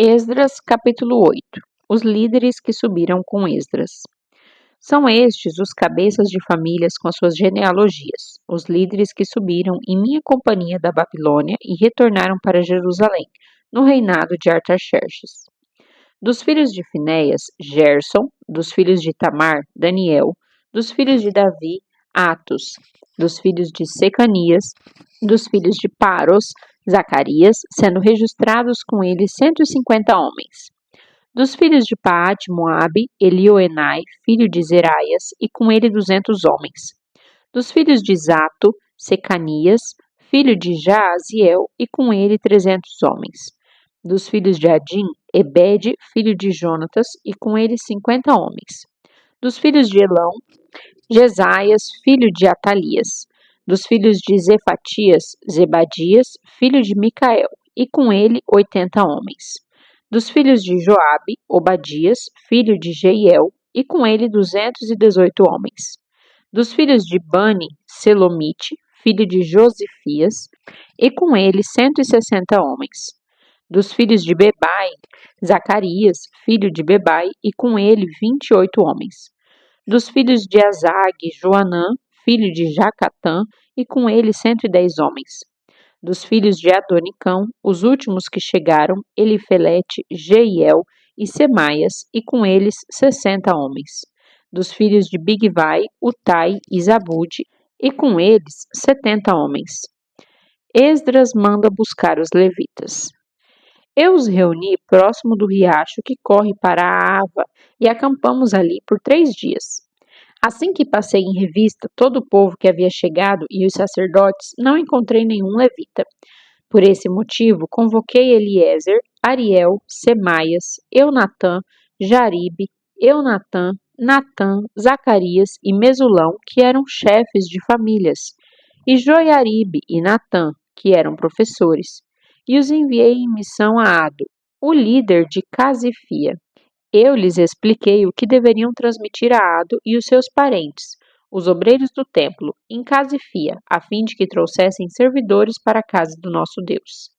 Esdras, capítulo 8. Os líderes que subiram com Esdras. São estes os cabeças de famílias com as suas genealogias, os líderes que subiram em minha companhia da Babilônia e retornaram para Jerusalém, no reinado de Artaxerxes. Dos filhos de Finéias, Gerson; dos filhos de Tamar, Daniel; dos filhos de Davi, Atos; dos filhos de Secanias; dos filhos de Paros, Zacarias, sendo registrados com ele 150 homens; dos filhos de Paate-Moabe, Elioenai, filho de Zeraias, e com ele 200 homens; dos filhos de Zato, Secanias, filho de Jaaziel, e com ele 300 homens; dos filhos de Adim, Ebede, filho de Jonatas, e com ele 50 homens; dos filhos de Elão, Jesaias, filho de Atalias; dos filhos de Zefatias, Zebadias, filho de Micael, e com ele 80 homens; dos filhos de Joabe, Obadias, filho de Jeiel, e com ele 218 homens; dos filhos de Bani, Selomite, filho de Josifias, e com ele 160 homens; dos filhos de Bebai, Zacarias, filho de Bebai, e com ele 28 homens; dos filhos de Azag, Joanã, filho de Jacatã, e com ele 110 homens; dos filhos de Adonicão, os últimos que chegaram, Elifelete, Jeiel e Semaias, e com eles 60 homens; dos filhos de Bigvai, Utai e Zabude, e com eles 70 homens. Esdras manda buscar os levitas. Eu os reuni próximo do riacho que corre para a Ava e acampamos ali por 3 dias. Assim que passei em revista todo o povo que havia chegado e os sacerdotes, não encontrei nenhum levita. Por esse motivo, convoquei Eliezer, Ariel, Semaias, Eunatã, Jaribe, Eunatã, Natã, Zacarias e Mesulão, que eram chefes de famílias, e Joiaribe e Natã, que eram professores, e os enviei em missão a Ado, o líder de Casifia. Eu lhes expliquei o que deveriam transmitir a Ado e os seus parentes, os obreiros do templo, em Casifia, a fim de que trouxessem servidores para a casa do nosso Deus.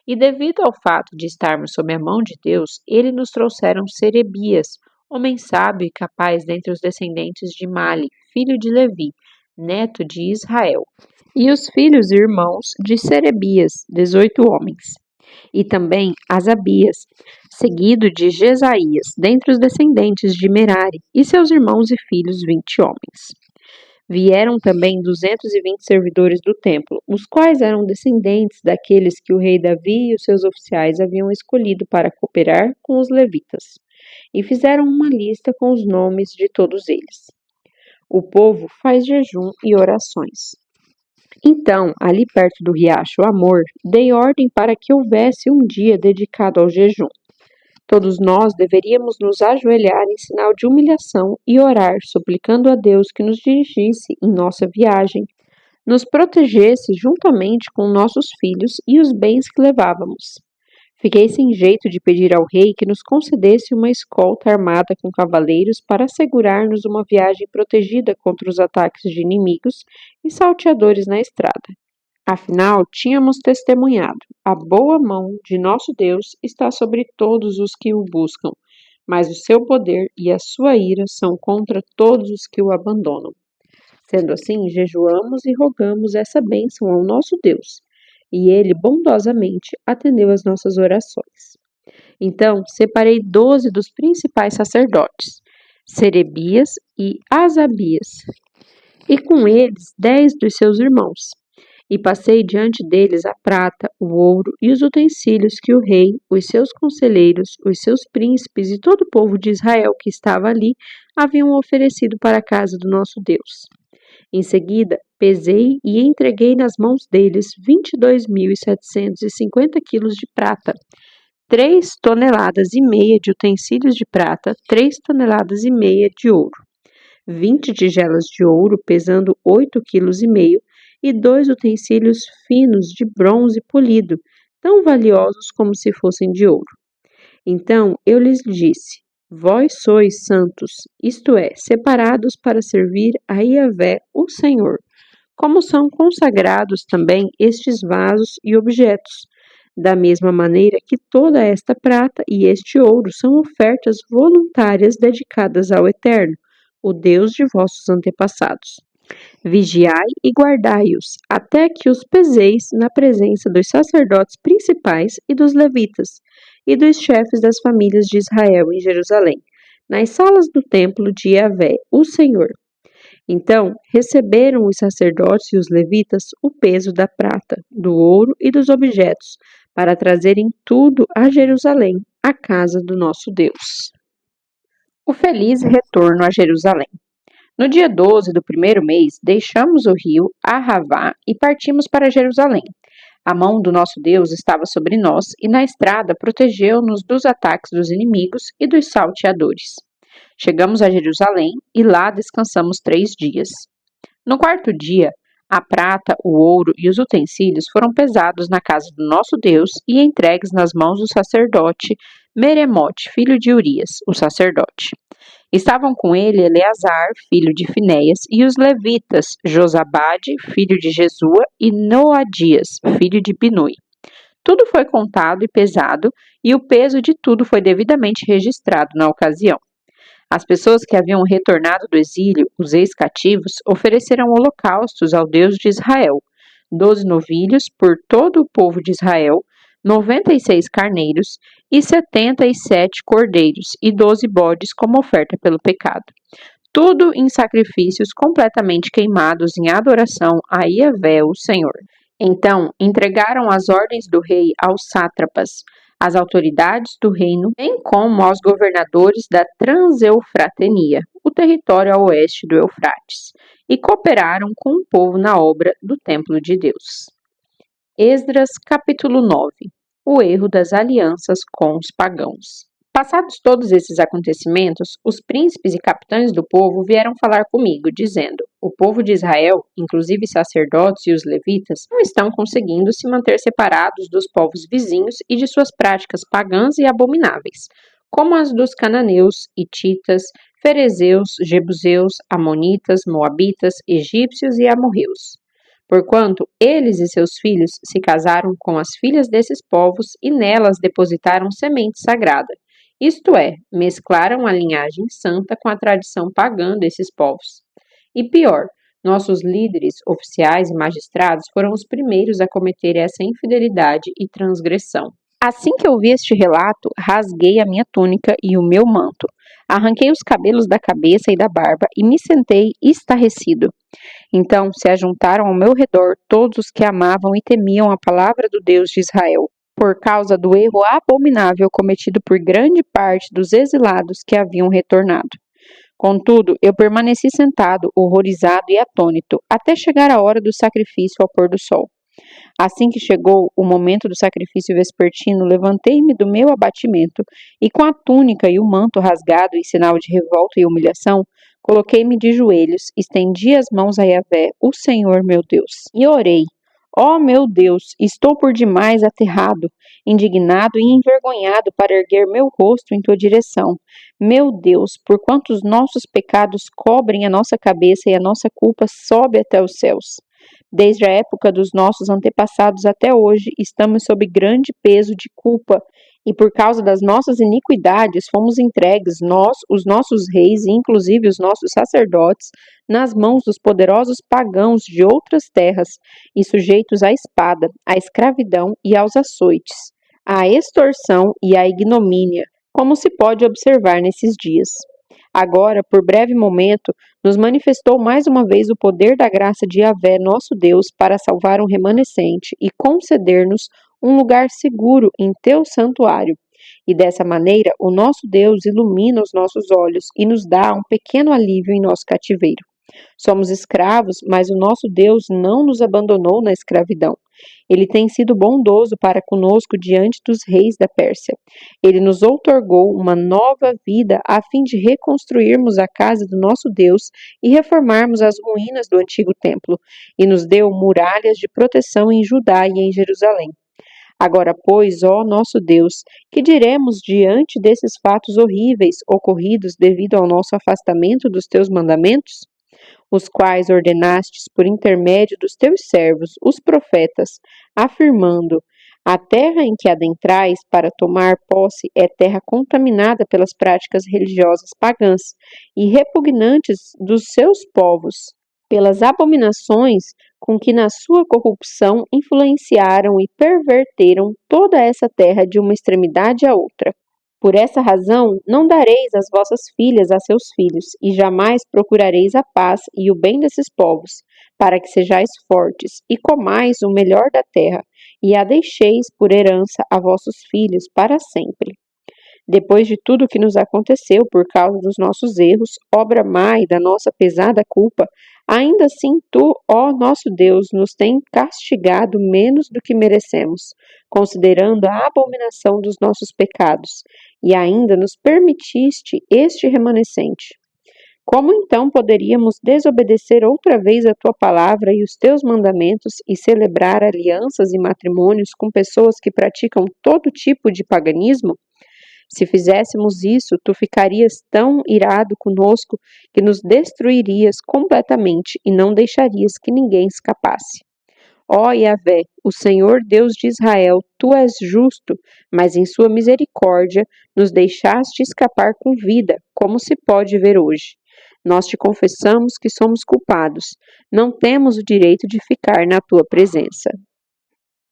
E devido ao fato de estarmos sob a mão de Deus, ele nos trouxeram Serebias, homem sábio e capaz dentre os descendentes de Mali, filho de Levi, neto de Israel, e os filhos e irmãos de Serebias, 18 homens. E também Asabias, seguido de Jesaías, dentre os descendentes de Merari, e seus irmãos e filhos 20 homens. Vieram também 220 servidores do templo, os quais eram descendentes daqueles que o rei Davi e os seus oficiais haviam escolhido para cooperar com os levitas, e fizeram uma lista com os nomes de todos eles. O povo faz jejum e orações. Então, ali perto do riacho Amor, dei ordem para que houvesse um dia dedicado ao jejum. Todos nós deveríamos nos ajoelhar em sinal de humilhação e orar, suplicando a Deus que nos dirigisse em nossa viagem, nos protegesse juntamente com nossos filhos e os bens que levávamos. Fiquei sem jeito de pedir ao rei que nos concedesse uma escolta armada com cavaleiros para assegurar-nos uma viagem protegida contra os ataques de inimigos e salteadores na estrada. Afinal, tínhamos testemunhado: a boa mão de nosso Deus está sobre todos os que o buscam, mas o seu poder e a sua ira são contra todos os que o abandonam. Sendo assim, jejuamos e rogamos essa bênção ao nosso Deus, e ele bondosamente atendeu as nossas orações. Então, separei 12 dos principais sacerdotes, Serebias e Asabias, e com eles 10 dos seus irmãos, e passei diante deles a prata, o ouro e os utensílios que o rei, os seus conselheiros, os seus príncipes e todo o povo de Israel que estava ali haviam oferecido para a casa do nosso Deus. Em seguida, pesei e entreguei nas mãos deles 22.750 quilos de prata, 3,5 toneladas de utensílios de prata, 3,5 toneladas de ouro, 20 tigelas de ouro pesando 8,5 quilos e 2 utensílios finos de bronze polido, tão valiosos como se fossem de ouro. Então eu lhes disse: vós sois santos, isto é, separados para servir a Yahvé, o Senhor. Como são consagrados também estes vasos e objetos. da mesma maneira que toda esta prata e este ouro são ofertas voluntárias dedicadas ao Eterno, o Deus de vossos antepassados. Vigiai e guardai-os, até que os peseis na presença dos sacerdotes principais e dos levitas, e dos chefes das famílias de Israel em Jerusalém, nas salas do templo de Yahvé, o Senhor. Então receberam os sacerdotes e os levitas o peso da prata, do ouro e dos objetos, para trazerem tudo a Jerusalém, a casa do nosso Deus. O feliz retorno a Jerusalém. No dia 12 do primeiro mês, deixamos o rio Arravá e partimos para Jerusalém. A mão do nosso Deus estava sobre nós e na estrada protegeu-nos dos ataques dos inimigos e dos salteadores. Chegamos a Jerusalém e lá descansamos 3 dias. No quarto dia, a prata, o ouro e os utensílios foram pesados na casa do nosso Deus e entregues nas mãos do sacerdote Meremote, filho de Urias, o sacerdote. Estavam com ele Eleazar, filho de Finéias, e os levitas Josabade, filho de Jesua, e Noadias, filho de Binui. Tudo foi contado e pesado, e o peso de tudo foi devidamente registrado na ocasião. As pessoas que haviam retornado do exílio, os ex-cativos, ofereceram holocaustos ao Deus de Israel, 12 novilhos por todo o povo de Israel, 96 carneiros e 77 cordeiros e 12 bodes como oferta pelo pecado. Tudo em sacrifícios completamente queimados em adoração a Yahvé, o Senhor. Então entregaram as ordens do rei aos sátrapas, às autoridades do reino, bem como aos governadores da Transeufratenia, o território a oeste do Eufrates, e cooperaram com o povo na obra do templo de Deus. Esdras capítulo 9. O erro das alianças com os pagãos. Passados todos esses acontecimentos, os príncipes e capitães do povo vieram falar comigo, dizendo: o povo de Israel, inclusive sacerdotes e os levitas, não estão conseguindo se manter separados dos povos vizinhos e de suas práticas pagãs e abomináveis, como as dos cananeus, hititas, ferezeus, jebuseus, amonitas, moabitas, egípcios e amorreus. Porquanto eles e seus filhos se casaram com as filhas desses povos e nelas depositaram semente sagrada. Isto é, mesclaram a linhagem santa com a tradição pagã desses povos. E pior, nossos líderes, oficiais e magistrados foram os primeiros a cometer essa infidelidade e transgressão. Assim que eu vi este relato, rasguei a minha túnica e o meu manto, arranquei os cabelos da cabeça e da barba e me sentei estarrecido. Então se ajuntaram ao meu redor todos os que amavam e temiam a palavra do Deus de Israel, por causa do erro abominável cometido por grande parte dos exilados que haviam retornado. Contudo, eu permaneci sentado, horrorizado e atônito, até chegar a hora do sacrifício ao pôr do sol. Assim que chegou o momento do sacrifício vespertino, levantei-me do meu abatimento e, com a túnica e o manto rasgado em sinal de revolta e humilhação, coloquei-me de joelhos, estendi as mãos a Yahvé, o Senhor meu Deus, e orei: ó meu Deus, estou por demais aterrado, indignado e envergonhado para erguer meu rosto em tua direção. Meu Deus, por quanto os nossos pecados cobrem a nossa cabeça e a nossa culpa sobe até os céus. Desde a época dos nossos antepassados até hoje, estamos sob grande peso de culpa, e por causa das nossas iniquidades fomos entregues, nós, os nossos reis e inclusive os nossos sacerdotes, nas mãos dos poderosos pagãos de outras terras, e sujeitos à espada, à escravidão e aos açoites, à extorsão e à ignomínia, como se pode observar nesses dias. Agora, por breve momento, nos manifestou mais uma vez o poder da graça de Yahvé, nosso Deus, para salvar um remanescente e conceder-nos um lugar seguro em teu santuário. E dessa maneira, o nosso Deus ilumina os nossos olhos e nos dá um pequeno alívio em nosso cativeiro. Somos escravos, mas o nosso Deus não nos abandonou na escravidão. Ele tem sido bondoso para conosco diante dos reis da Pérsia. Ele nos outorgou uma nova vida a fim de reconstruirmos a casa do nosso Deus e reformarmos as ruínas do antigo templo, e nos deu muralhas de proteção em Judá e em Jerusalém. Agora, pois, ó nosso Deus, que diremos diante desses fatos horríveis ocorridos devido ao nosso afastamento dos teus mandamentos? Os quais ordenastes por intermédio dos teus servos, os profetas, afirmando: A terra em que adentrais para tomar posse é terra contaminada pelas práticas religiosas pagãs e repugnantes dos seus povos, pelas abominações com que na sua corrupção influenciaram e perverteram toda essa terra de uma extremidade à outra. Por essa razão, não dareis as vossas filhas a seus filhos, e jamais procurareis a paz e o bem desses povos, para que sejais fortes, e comais o melhor da terra, e a deixeis por herança a vossos filhos para sempre. Depois de tudo o que nos aconteceu por causa dos nossos erros, obra má e da nossa pesada culpa, ainda assim tu, ó nosso Deus, nos tem castigado menos do que merecemos, considerando a abominação dos nossos pecados, e ainda nos permitiste este remanescente. Como então poderíamos desobedecer outra vez a tua palavra e os teus mandamentos e celebrar alianças e matrimônios com pessoas que praticam todo tipo de paganismo? Se fizéssemos isso, tu ficarias tão irado conosco que nos destruirias completamente e não deixarias que ninguém escapasse. Ó Yahvé, o Senhor Deus de Israel, tu és justo, mas em sua misericórdia nos deixaste escapar com vida, como se pode ver hoje. Nós te confessamos que somos culpados, não temos o direito de ficar na tua presença.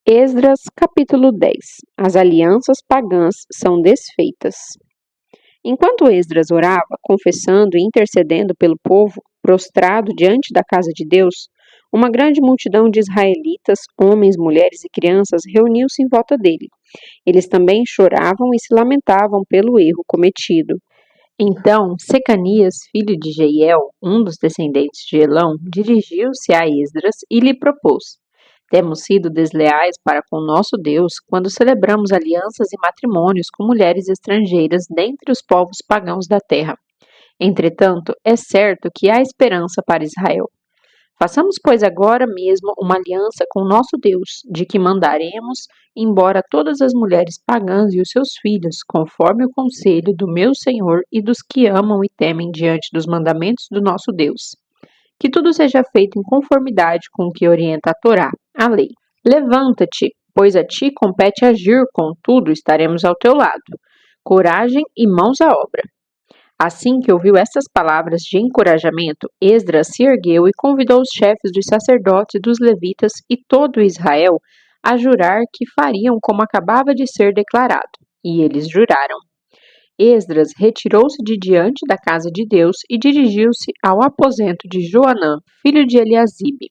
Esdras capítulo 10. As alianças pagãs são desfeitas. Enquanto Esdras orava, confessando e intercedendo pelo povo, prostrado diante da casa de Deus, uma grande multidão de israelitas, homens, mulheres e crianças, reuniu-se em volta dele. Eles também choravam e se lamentavam pelo erro cometido. Então, Secanias, filho de Jeiel, um dos descendentes de Elão, dirigiu-se a Esdras e lhe propôs: temos sido desleais para com nosso Deus quando celebramos alianças e matrimônios com mulheres estrangeiras dentre os povos pagãos da terra. Entretanto, é certo que há esperança para Israel. Façamos, pois, agora mesmo uma aliança com nosso Deus, de que mandaremos embora todas as mulheres pagãs e os seus filhos, conforme o conselho do meu Senhor e dos que amam e temem diante dos mandamentos do nosso Deus. Que tudo seja feito em conformidade com o que orienta a Torá, a lei. Levanta-te, pois a ti compete agir, contudo estaremos ao teu lado. Coragem e mãos à obra. Assim que ouviu estas palavras de encorajamento, Esdras se ergueu e convidou os chefes dos sacerdotes e dos levitas e todo Israel a jurar que fariam como acabava de ser declarado. E eles juraram. Esdras retirou-se de diante da casa de Deus e dirigiu-se ao aposento de Joanã, filho de Eliasibe.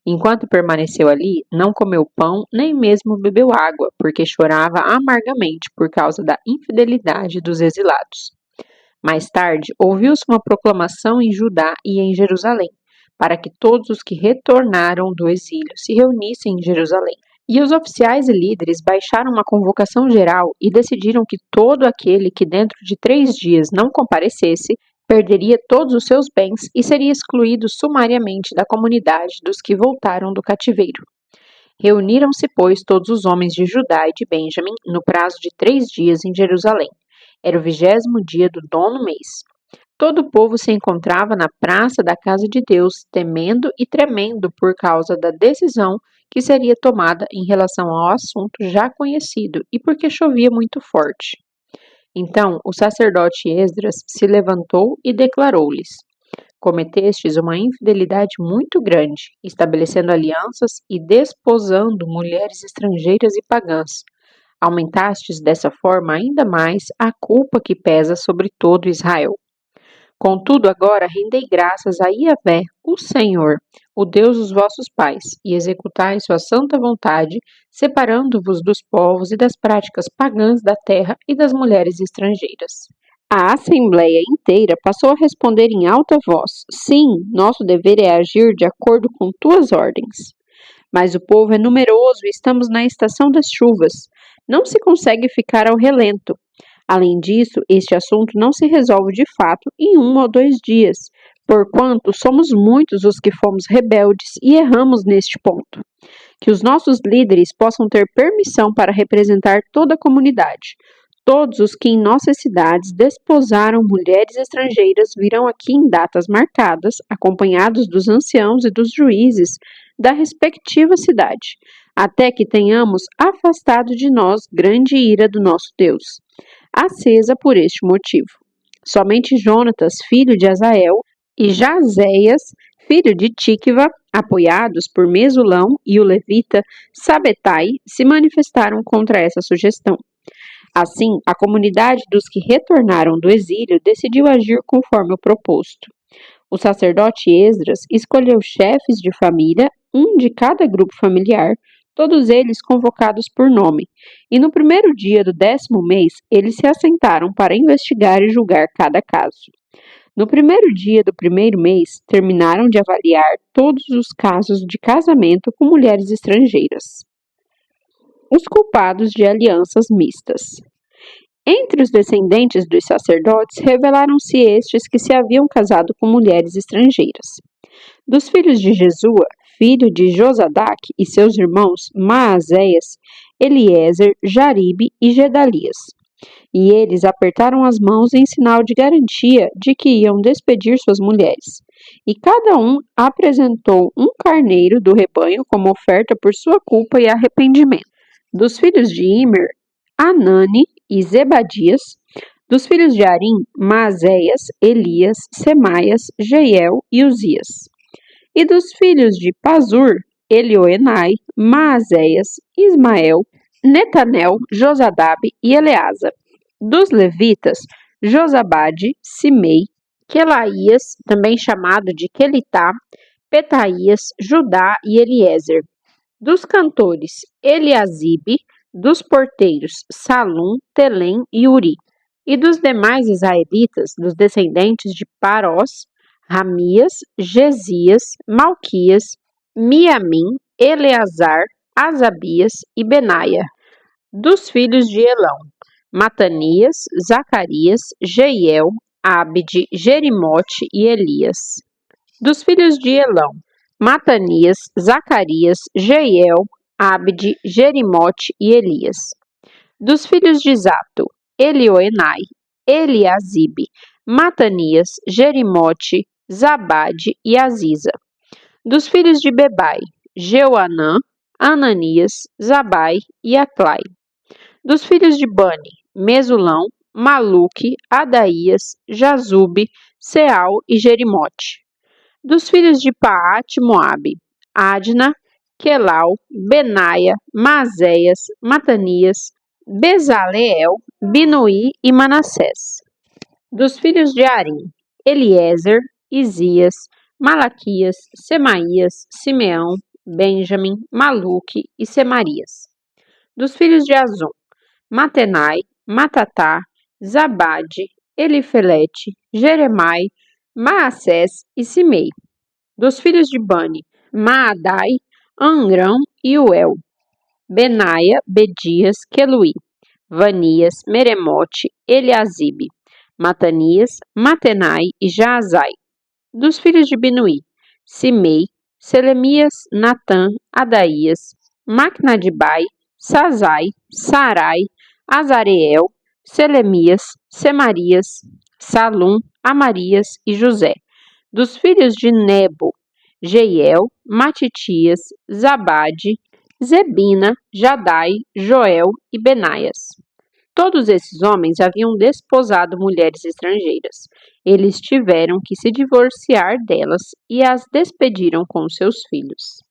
Enquanto permaneceu ali, não comeu pão, nem mesmo bebeu água, porque chorava amargamente por causa da infidelidade dos exilados. Mais tarde, ouviu-se uma proclamação em Judá e em Jerusalém, para que todos os que retornaram do exílio se reunissem em Jerusalém. E os oficiais e líderes baixaram uma convocação geral e decidiram que todo aquele que dentro de 3 dias não comparecesse perderia todos os seus bens e seria excluído sumariamente da comunidade dos que voltaram do cativeiro. Reuniram-se, pois, todos os homens de Judá e de Benjamim no prazo de 3 dias em Jerusalém. Era o 20º dia do 9º mês. Todo o povo se encontrava na praça da casa de Deus, temendo e tremendo por causa da decisão que seria tomada em relação ao assunto já conhecido e porque chovia muito forte. Então o sacerdote Esdras se levantou e declarou-lhes: cometestes uma infidelidade muito grande, estabelecendo alianças e desposando mulheres estrangeiras e pagãs. Aumentastes dessa forma ainda mais a culpa que pesa sobre todo Israel. Contudo, agora rendei graças a Yahvé, o Senhor, o Deus dos vossos pais, e executai sua santa vontade, separando-vos dos povos e das práticas pagãs da terra e das mulheres estrangeiras. A assembleia inteira passou a responder em alta voz: sim, nosso dever é agir de acordo com tuas ordens. Mas o povo é numeroso e estamos na estação das chuvas. Não se consegue ficar ao relento. Além disso, este assunto não se resolve de fato em 1 ou 2 dias, porquanto somos muitos os que fomos rebeldes e erramos neste ponto. Que os nossos líderes possam ter permissão para representar toda a comunidade. Todos os que em nossas cidades desposaram mulheres estrangeiras virão aqui em datas marcadas, acompanhados dos anciãos e dos juízes da respectiva cidade, até que tenhamos afastado de nós grande ira do nosso Deus, acesa por este motivo. Somente Jonatas, filho de Azael, e Jazéias, filho de Tikva, apoiados por Mesulão e o levita Sabetai, se manifestaram contra essa sugestão. Assim, a comunidade dos que retornaram do exílio decidiu agir conforme o proposto. O sacerdote Esdras escolheu chefes de família, um de cada grupo familiar, todos eles convocados por nome, e no primeiro dia do 10º mês eles se assentaram para investigar e julgar cada caso. No primeiro dia do primeiro mês, terminaram de avaliar todos os casos de casamento com mulheres estrangeiras. Os culpados de alianças mistas. Entre os descendentes dos sacerdotes, revelaram-se estes que se haviam casado com mulheres estrangeiras. Dos filhos de Jesua, filho de Josadac, e seus irmãos Maazéias, Eliezer, Jaribe e Gedalias. E eles apertaram as mãos em sinal de garantia de que iam despedir suas mulheres. E cada um apresentou um carneiro do rebanho como oferta por sua culpa e arrependimento. Dos filhos de Imer, Anani e Zebadias. Dos filhos de Arim, Maazéias, Elias, Semaias, Jeiel e Uzias. E dos filhos de Pazur, Elioenai, Maazéias, Ismael, Netanel, Josadabe e Eleasa. Dos levitas, Josabade, Simei, Quelaías, também chamado de Quelitá, Petaías, Judá e Eliezer. Dos cantores, Eliasibe. Dos porteiros, Salum, Telém e Uri. E dos demais israelitas, dos descendentes de Parós, Ramias, Gesias, Malquias, Miamim, Eleazar, Asabias e Benaia. Dos filhos de Elão, Matanias, Zacarias, Jeiel, Abde, Jerimote e Elias. Dos filhos de Elão, Matanias, Zacarias, Jeiel, Abde, Jerimote e Elias. Dos filhos de Zato, Elioenai, Eliasibe, Matanias, Jerimote, Zabade e Aziza. Dos filhos de Bebai, Jeuanã, Ananias, Zabai e Atlai. Dos filhos de Bani, Mesulão, Maluque, Adaías, Jazube, Seal e Jerimote. Dos filhos de Paate Moabe, Adna, Quelau, Benaia, Maazéias, Matanias, Bezaleel, Binuí e Manassés. Dos filhos de Arim, Eliezer, Isias, Malaquias, Semaías, Simeão, Benjamim, Maluque e Semarias. Dos filhos de Azum, Matenai, Matatá, Zabade, Elifelete, Jeremai, Maassés e Simei. Dos filhos de Bani, Maadai, Angrão e Uel. Benaia, Bedias, Queluí. Vanias, Meremote, Eliasibe. Matanias, Matenai e Jaazai. Dos filhos de Binuí, Simei, Selemias, Natã, Adaías, Macnadibai, Sazai, Sarai, Azareel, Selemias, Semarias, Salum, Amarias e José. Dos filhos de Nebo, Jeiel, Matitias, Zabade, Zebina, Jadai, Joel e Benaias. Todos esses homens haviam desposado mulheres estrangeiras. Eles tiveram que se divorciar delas e as despediram com seus filhos.